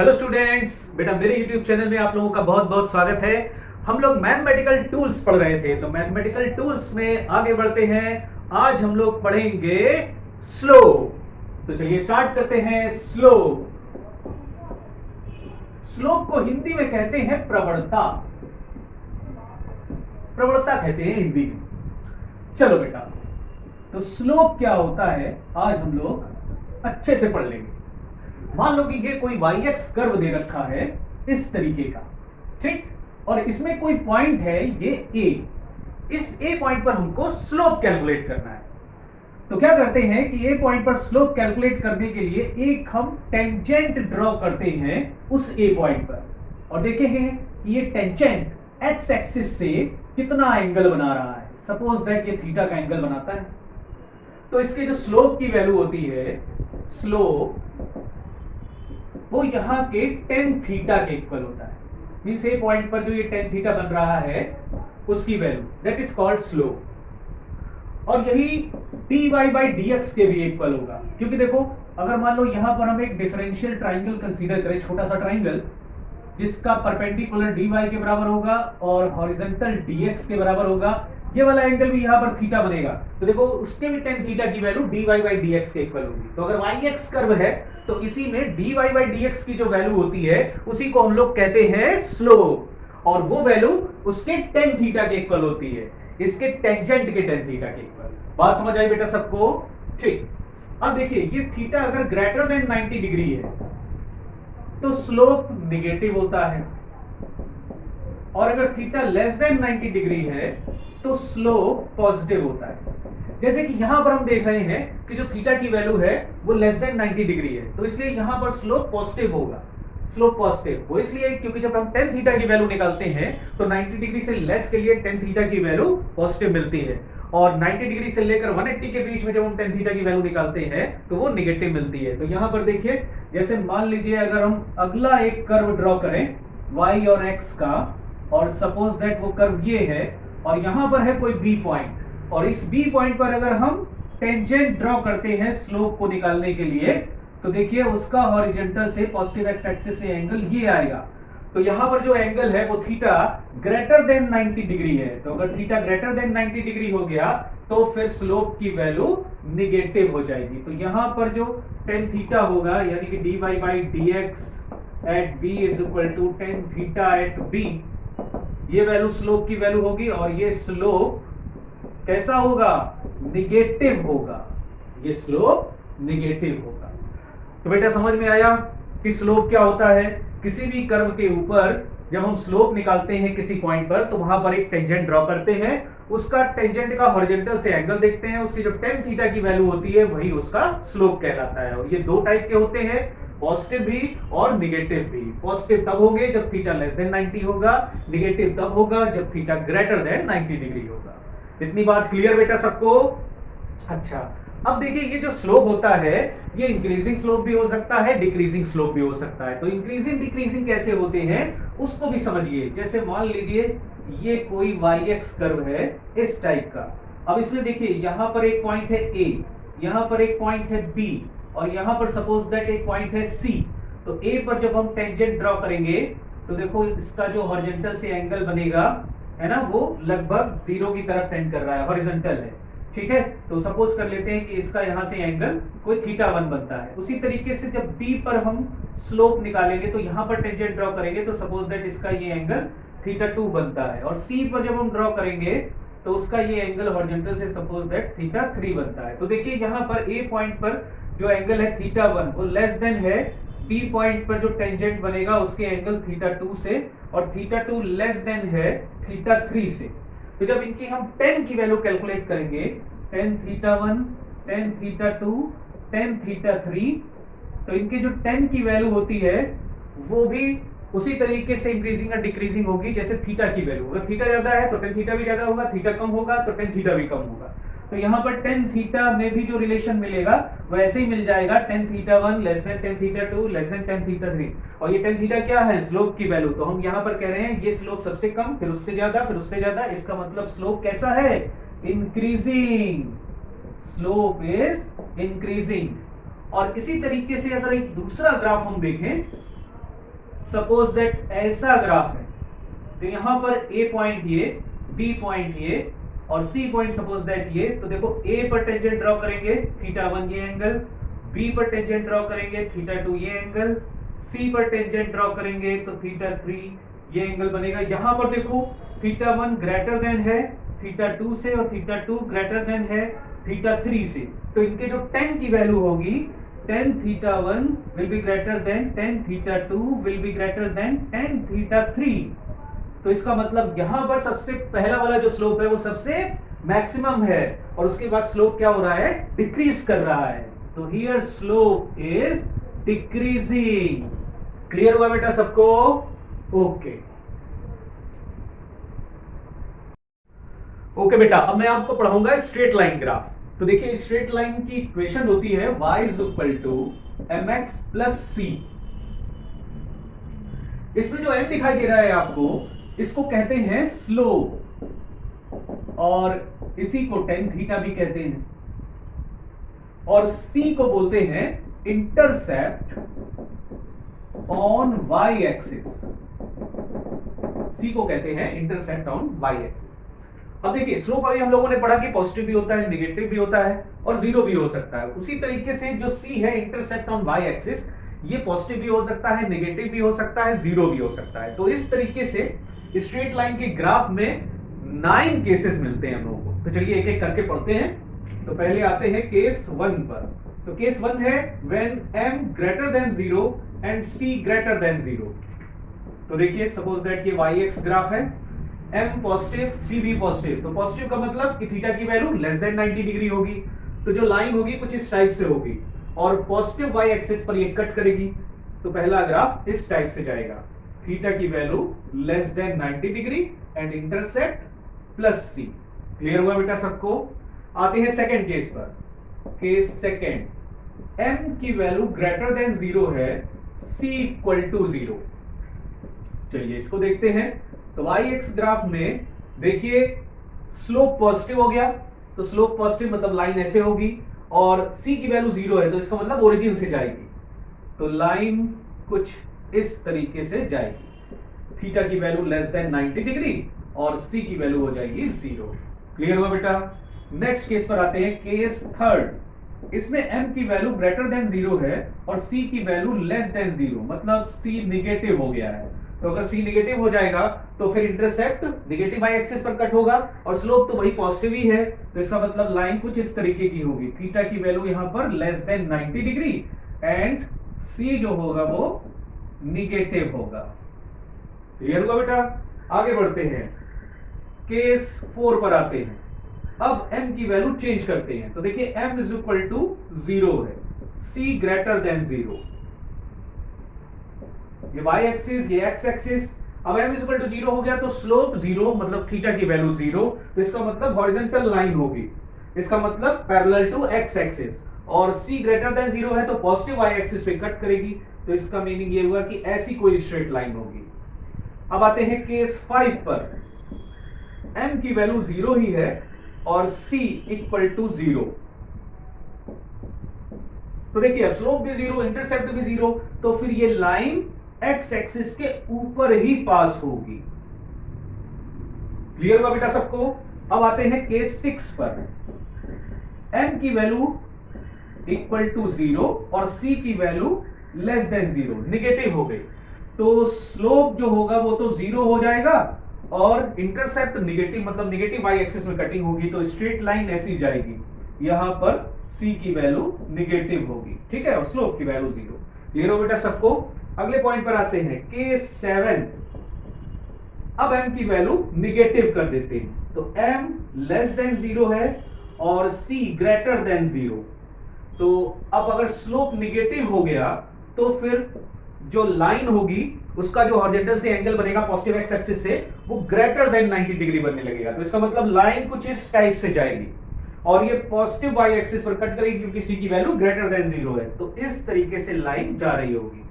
Hello students, बेटा मेरे YouTube channel में आप लोगों का बहुत बहुत स्वागत है। हम लोग मैथमेटिकल टूल्स पढ़ रहे थे, तो मैथमेटिकल टूल्स में आगे बढ़ते हैं। आज हम लोग पढ़ेंगे स्लोप। तो चलिए स्टार्ट करते हैं। स्लोप स्लोप को हिंदी में कहते हैं प्रवणता। प्रवणता कहते हैं हिंदी में। चलो बेटा, तो स्लोप क्या होता है आज हम लोग अच्छे से पढ़ लेंगे। मान लो कि ये कोई y-x कर्व दे रखा है इस तरीके का, ठीक, और इसमें कोई पॉइंट है ये a। इस a पॉइंट पर हमको स्लोप कैलकुलेट करना है। तो क्या करते हैं कि a पॉइंट पर स्लोप कैलकुलेट करने के लिए एक हम टेंजेंट ड्रॉ करते हैं उस a पॉइंट पर, और देखेंगे कि ये टेंजेंट x एक्सिस से कितना एंगल बना रहा है। सपोज दैट ये थीटा का एंगल बनाता है, तो इसके जो स्लोप की वैल्यू होती है, स्लोप वो यहां के tan थीटा के इक्वल होता है। मींस ए पॉइंट पर जो ये tan थीटा बन रहा है उसकी value, that is called slope. और यही dy बाई dx के भी इक्वल होगा, क्योंकि देखो अगर मान लो यहां पर हम एक डिफरेंशियल ट्राइंगल कंसीडर करें, छोटा सा ट्राइंगल जिसका परपेंडिकुलर dy के बराबर होगा और हॉरिजॉन्टल dx के बराबर होगा, ये वाला एंगल भी यहां पर थीटा बनेगा, तो देखो उसके भी tan थीटा की वैल्यू dy बाई dx के इक्वल होगी। तो अगर y-x कर्व है तो इसी में dy बाई dx की जो वैल्यू होती है उसी को हम लोग कहते हैं स्लोप, और वो वैल्यू उसके tan थीटा के इक्वल होती है, इसके टेंजेंट के tan थीटा के इक्वल। बात समझ आई बेटा सबको? ठीक। अब देखिए ये थीटा अगर ग्रेटर देन 90 डिग्री है तो स्लोप निगेटिव होता है, और अगर थीटा लेस देन 90 डिग्री है तो स्लोप पॉजिटिव होता है। जैसे कि यहां पर हम देख रहे हैं कि जो थीटा की वैल्यू है वो लेस देन 90 डिग्री है, तो इसलिए यहां पर स्लोप पॉजिटिव होगा। स्लोप पॉजिटिव वो इसलिए क्योंकि जब हम tan थीटा की वैल्यू निकालते हैं तो 90 डिग्री से लेस के लिए tan थीटा की वैल्यू पॉजिटिव मिलती है, और 90 डिग्री से लेकर 180 के बीच में जब हम tan थीटा की वैल्यू निकालते हैं तो वो निगेटिव मिलती है। तो यहां पर देखिए, जैसे मान लीजिए अगर हम अगला एक कर्व ड्रॉ करें y और x का, और सपोज दैट वो कर्व ये है और यहां पर है कोई b पॉइंट, और इस b पॉइंट पर अगर हम टेंजेंट ड्रॉ करते हैं स्लोप को निकालने के लिए, तो देखिए उसका हॉरिजॉन्टल से पॉजिटिव x एक्सिस से एंगल ये आएगा। तो यहां पर जो एंगल है वो थीटा ग्रेटर देन 90 डिग्री है। तो अगर थीटा ग्रेटर देन 90 डिग्री हो गया तो फिर स्लोप की वैल्यू निगेटिव हो जाएगी। तो यहां पर जो tan थीटा होगा, यानी कि dy by dx at b is equal to tan theta at b, ये वैल्यू स्लोप की वैल्यू होगी, और ये स्लोप कैसा होगा? निगेटिव होगा। ये स्लोप निगेटिव होगा। तो बेटा समझ में आया कि स्लोप क्या होता है? किसी भी कर्व के ऊपर जब हम स्लोप निकालते हैं किसी पॉइंट पर, तो वहां पर एक टेंजेंट ड्रॉ करते हैं, उसका टेंजेंट का हॉरिजॉन्टल से एंगल देखते हैं, उसकी जो tan थीटा की वैल्यू होती है वही उसका स्लोप कहलाता है। और ये दो टाइप के होते हैं, पॉजिटिव भी और निगेटिव भी। पॉजिटिव तब होंगे जब थीटा लेस देन 90 होगा, निगेटिव तब होगा जब थीटा ग्रेटर देन 90 डिग्री होगा। इतनी बात क्लियर बेटा सबको? अच्छा, अब देखिए ये जो स्लोप होता है ये इंक्रीजिंग स्लोप भी हो सकता है, डिक्रीजिंग स्लोप भी हो सकता है। तो इंक्रीजिंग डिक्रीजिंग कैसे होते हैं उसको भी समझिए। जैसे मान लीजिए ये कोई y-x कर्व है इस टाइप का। अब इसमें देखिए यहां पर एक पॉइंट है a, यहां पर एक पॉइंट है b, और यहां पर सपोज दैट एक पॉइंट है c। तो a पर जब हम टेंजेंट ड्रॉ करेंगे तो देखो इसका जो हॉरिजॉन्टल से एंगल बनेगा है ना, वो लगभग 0 की तरफ टेंड कर रहा है, हॉरिजॉन्टल है, ठीक है। तो सपोज कर लेते हैं कि इसका यहां से एंगल कोई थीटा 1 बनता है। उसी तरीके से जब b पर हम स्लोप निकालेंगे तो यहां पर टेंजेंट ड्रॉ करेंगे तो सपोज दैट इसका ये एंगल थीटा 2 बनता है, और c पर जब हम ड्रॉ करेंगे तो उसका ये एंगल हॉरिजॉन्टल से सपोज दैट थीटा 3 बनता है। तो देखिए यहां पर a पॉइंट पर जो एंगल है थीटा 1 वो लेस देन है b पॉइंट पर जो टेंजेंट बनेगा उसके एंगल थीटा 2 से, और थीटा 2 लेस देन है थीटा 3 से। तो जब इनकी हम tan की वैल्यू कैलकुलेट करेंगे, tan theta 1, tan theta 2, tan theta 3, तो इनकी जो tan की वैल्यू होती है वो भी उसी तरीके से इंक्रीजिंग और डिक्रीजिंग होगी जैसे थीटा की वैल्यू। अगर थीटा ज्यादा है तो tan थीटा भी ज्यादा होगा, थीटा कम होगा तो tan थीटा भी कम होगा। तो यहाँ पर tan थीटा में भी जो रिलेशन मिलेगा वैसे ही मिल जाएगा, tan theta 1 less than tan theta 2 less than tan theta 3। और ये tan थीटा क्या है? स्लोप की वैल्यू। तो हम यहाँ पर कह रहे हैं ये स्लोप सबसे कम, फिर उससे ज्यादा, फिर उससे ज्यादा, इसका मतलब स्लोप कैसा है? इंक्रीजिंग। Slope is increasing. और इसी तरीके से अगर एक दूसरा ग्राफ हम देखें सपोज दैट ऐसा ग्राफ है, तो यहां पर ए पॉइंट ये, बी पॉइंट ये और सी पॉइंट सपोज दैट ये, तो देखो ए पर टेंजेंट ड्रॉ करेंगे θ1 ये एंगल, बी पर टेंजेंट ड्रॉ करेंगे θ2 ये एंगल, सी पर टेंजेंट ड्रॉ करेंगे तो θ3 ये एंगल बनेगा। यहां पर देखो θ1 ग्रेटर देन है θ2 से और θ2 ग्रेटर देन है θ3 से, तो इनके जो tan की वैल्यू होगी tan θ1 will be greater than tan θ2 will be greater than tan θ3। तो इसका मतलब यहां पर सबसे पहला वाला जो स्लोप है वो सबसे मैक्सिमम है और उसके बाद स्लोप क्या हो रहा है, डिक्रीज कर रहा है। तो here slope is decreasing. Clear हुआ बेटा सबको? ओके ओके बेटा, अब मैं आपको पढ़ाऊंगा स्ट्रेट लाइन ग्राफ। तो देखिए स्ट्रेट लाइन की इक्वेशन होती है y is equal to mx plus c. इसमें जो m दिखाई दे रहा है आपको, इसको कहते हैं स्लोप और इसी को tan थीटा भी कहते हैं, और c को बोलते हैं intercept on y axis. c को कहते हैं इंटरसेप्ट ऑन y एक्सिस। अब देखिए स्लोप अभी हम लोगों ने पढ़ा कि पॉजिटिव भी होता है, नेगेटिव भी होता है और जीरो भी हो सकता है। उसी तरीके से जो c है इंटरसेप्ट ऑन y एक्सिस, ये पॉजिटिव भी हो सकता है, नेगेटिव भी हो सकता है, जीरो भी हो सकता है। तो इस तरीके से स्ट्रेट लाइन के ग्राफ में 9 केसेस मिलते हैं हम लोगों को। तो चलिए एक एक करके पढ़ते हैं। तो पहले आते हैं केस 1 पर। तो केस 1 है when m greater than 0 and c greater than 0। तो देखिए सपोज दैट ये y एक्स ग्राफ है, m पॉजिटिव c भी पॉजिटिव। तो पॉजिटिव का मतलब कि थीटा की वैल्यू लेस देन 90 डिग्री होगी, तो जो लाइन होगी कुछ इस टाइप से होगी और पॉजिटिव y एक्सिस पर ये कट करेगी। तो पहला ग्राफ इस टाइप से जाएगा, थीटा की value less than 90 degree and intercept plus c। Clear हुआ बेटा सबको? आते हैं सेकंड केस पर। केस सेकंड, m की वैल्यू ग्रेटर देन 0 है, c इक्वल टू 0। चलिए इसको देखते हैं। तो y एक्स ग्राफ में देखिए स्लोप पॉजिटिव हो गया, तो स्लोप पॉजिटिव मतलब लाइन ऐसे होगी और c की वैल्यू 0 है, तो इसका मतलब ओरिजिन से जाएगी। तो लाइन कुछ इस तरीके से जाएगी, थीटा की वैल्यू लेस देन 90 डिग्री और c की वैल्यू हो जाएगी 0। क्लियर हुआ बेटा? नेक्स्ट केस पर आते हैं, केस थर्ड। इसमें m की वैल्यू ग्रेटर देन 0 है और c की वैल्यू लेस देन 0, मतलब c नेगेटिव हो गया है। तो अगर c नेगेटिव हो जाएगा तो फिर इंटरसेप्ट नेगेटिव y एक्सिस पर कट होगा और स्लोप तो वही पॉजिटिव ही है, तो इसका मतलब लाइन कुछ इस तरीके की होगी, थीटा की वैल्यू यहां पर less than 90 degree and c जो होगा वो नेगेटिव होगा। क्लियर हुआ बेटा? आगे बढ़ते हैं, केस 4 पर आते हैं। अब m की वैल्यू चेंज करते हैं। तो देखिए m इज इक्वल टू 0 है, c ग्रेटर देन 0। ये y एक्सिस, ये x एक्सिस। अब m इज इक्वल टू 0 हो गया तो स्लोप 0 मतलब थीटा की वैल्यू 0, तो इसका मतलब हॉरिजॉन्टल लाइन होगी, इसका मतलब पैरेलल टू x एक्सिस। और c ग्रेटर देन 0 है तो पॉजिटिव y एक्सिस पे कट करेगी, तो इसका मीनिंग ये हुआ कि ऐसी कोई स्ट्रेट लाइन होगी। अब आते हैं केस 5 पर। m की वैल्यू 0 ही है और c इक्वल टू 0। तो देखिए अब स्लोप भी 0, इंटरसेप्ट भी 0, तो फिर ये लाइन x एक्सिस के ऊपर ही पास होगी। क्लियर हुआ बेटा सबको? अब आते हैं केस 6 पर। m की वैल्यू इक्वल टू 0 और c की वैल्यू लेस देन 0, नेगेटिव हो गई, तो स्लोप जो होगा वो तो 0 हो जाएगा और इंटरसेप्ट नेगेटिव मतलब नेगेटिव y एक्सिस में कटिंग होगी, तो स्ट्रेट लाइन ऐसी जाएगी, यहां पर c की वैल्यू नेगेटिव होगी, ठीक है, और स्लोप की वैल्यू 0। क्लियर हो बेटा सबको? अगले पॉइंट पर आते हैं, केस 7। अब m की वैल्यू नेगेटिव कर देते हैं, तो m लेस देन 0 है और c ग्रेटर देन 0। तो अब अगर स्लोप नेगेटिव हो गया तो फिर जो लाइन होगी उसका जो हॉरिजॉन्टल से एंगल बनेगा पॉजिटिव x एक्सिस से, वो ग्रेटर देन 90 डिग्री बनने लगेगा, तो इसका मतलब लाइन कुछ इस टाइप से जाएगी और ये पॉजिटिव y एक्सिस पर कट करेगी क्योंकि c की वैल्यू ग्रेटर देन 0 है, तो इस तरीके से लाइन जा रही होगी।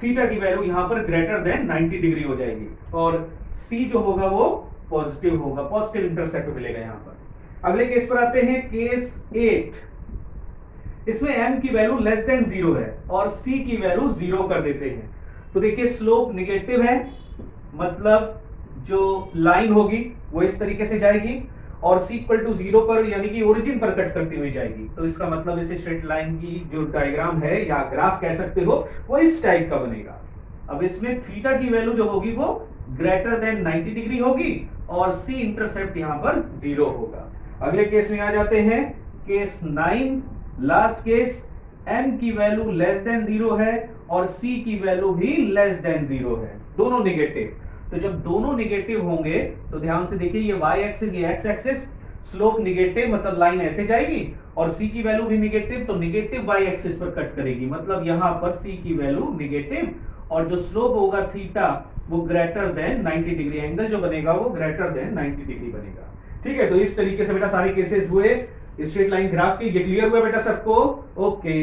थीटा की वैल्यू यहां पर ग्रेटर देन 90 डिग्री हो जाएगी और c जो होगा वो पॉजिटिव होगा, पॉजिटिव इंटरसेप्ट मिलेगा यहां पर। अगले केस पर आते हैं, केस 8। इसमें m की वैल्यू लेस देन 0 है और c की वैल्यू 0 कर देते हैं, तो देखिए स्लोप निगेटिव है, मतलब जो लाइन होगी वो इस तरीके से जाएगी और c इक्वल टू 0 पर यानी कि ओरिजिन पर कट करती हुई जाएगी। तो इसका मतलब इस स्ट्रेट लाइन की जो डायग्राम है या ग्राफ कह सकते हो वो इस टाइप का बनेगा। अब इसमें थीटा की वैल्यू जो होगी वो ग्रेटर देन 90 डिग्री होगी और c इंटरसेप्ट यहां पर 0 होगा। अगले केस में आ जाते हैं, केस 9, लास्ट केस, m की वैल्यू लेस देन 0 है और c की वैल्यू भी लेस देन 0 है, दोनों नेगेटिव। तो जब दोनों नेगेटिव होंगे तो ध्यान से देखिए, ये y एक्सिस ये x एक्सिस, स्लोप नेगेटिव मतलब लाइन ऐसे जाएगी और c की वैल्यू भी नेगेटिव, तो नेगेटिव y एक्सिस पर कट करेगी, मतलब यहां पर c की वैल्यू नेगेटिव और जो स्लोप होगा थीटा वो ग्रेटर देन 90 डिग्री, एंगल जो बनेगा वो ग्रेटर देन 90 डिग्री बनेगा। ठीक है, तो इस तरीके से बेटा सारे केसेस हुए स्ट्रेट लाइन ग्राफ के। ये क्लियर हुआ बेटा सबको? ओके।